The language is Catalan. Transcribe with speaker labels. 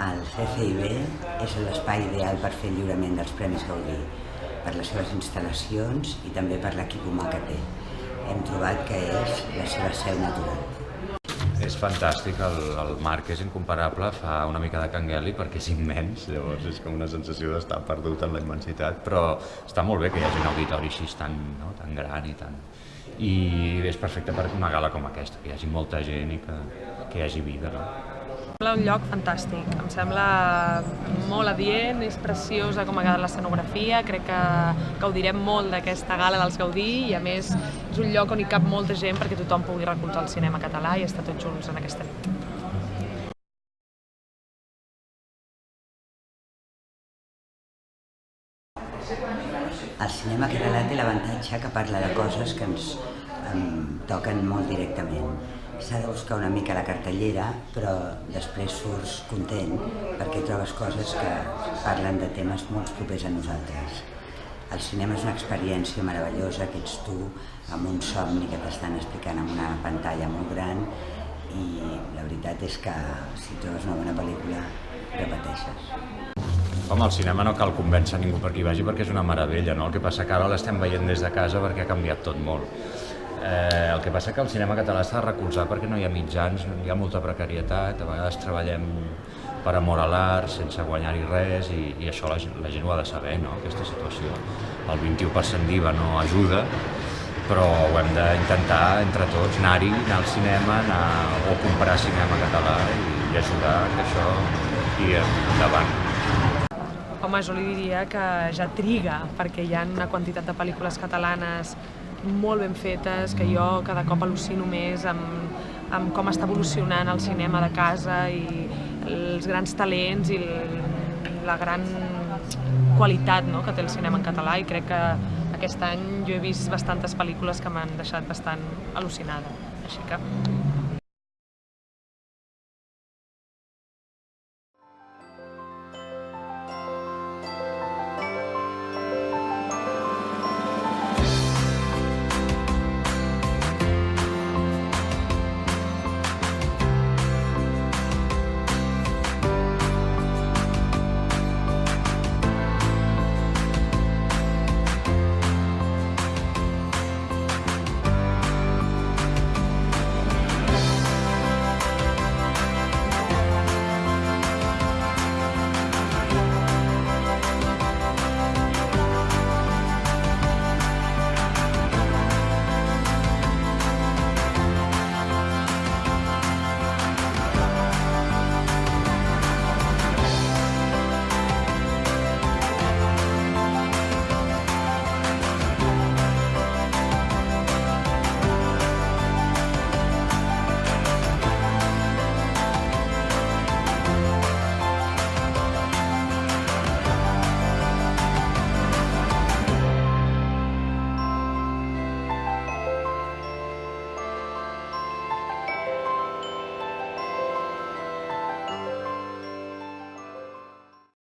Speaker 1: El CCIB és l'espai ideal per fer el lliurament dels Premis Gaudí, per les seves instal·lacions i també per l'equip humà que té. Hem trobat que és la seva seu natural.
Speaker 2: És fantàstic, el marc és incomparable, fa una mica de cangueli perquè és immens, llavors és com una sensació d'estar perdut en la immensitat, però està molt bé que hi hagi un auditori així tan gran i és perfecte per una gala com aquesta, que hi hagi molta gent i que hi hagi vida.
Speaker 3: Em sembla un lloc fantàstic, em sembla molt adient, és preciosa com ha quedat l'escenografia, crec que gaudirem molt d'aquesta gala dels Gaudí i a més és un lloc on hi cap molta gent perquè tothom pugui recolzar el cinema català i estar tots junts en aquesta nit.
Speaker 1: El cinema català té l'avantatge que parla de coses que ens toquen molt directament. S'ha de buscar una mica la cartellera, però després surts content perquè trobes coses que parlen de temes molt propers a nosaltres. El cinema és una experiència meravellosa que ets tu amb un somni que t'estan explicant en una pantalla molt gran i la veritat és que si trobes una bona pel·lícula, repeteixes.
Speaker 2: Home, el cinema no cal convèncer ningú perquè hi vagi perquè és una meravella, no? El que passa que ara l'estem veient des de casa perquè ha canviat tot molt. El que passa que el cinema català s'ha de recolzar perquè no hi ha mitjans, hi ha molta precarietat, a vegades treballem per amor a l'art, sense guanyar-hi res i això la gent ho ha de saber, no? Aquesta situació. El 21% d'IVA no ajuda, però ho hem d'intentar entre tots anar-hi, anar al cinema o comprar cinema català i ajudar que això tiri endavant.
Speaker 3: Home, jo li diria que ja triga, perquè hi ha una quantitat de pel·lícules catalanes molt ben fetes, que jo cada cop al·lucino més amb com està evolucionant el cinema de casa i els grans talents i la gran qualitat que té el cinema en català i crec que aquest any jo he vist bastantes pel·lícules que m'han deixat bastant al·lucinada, així que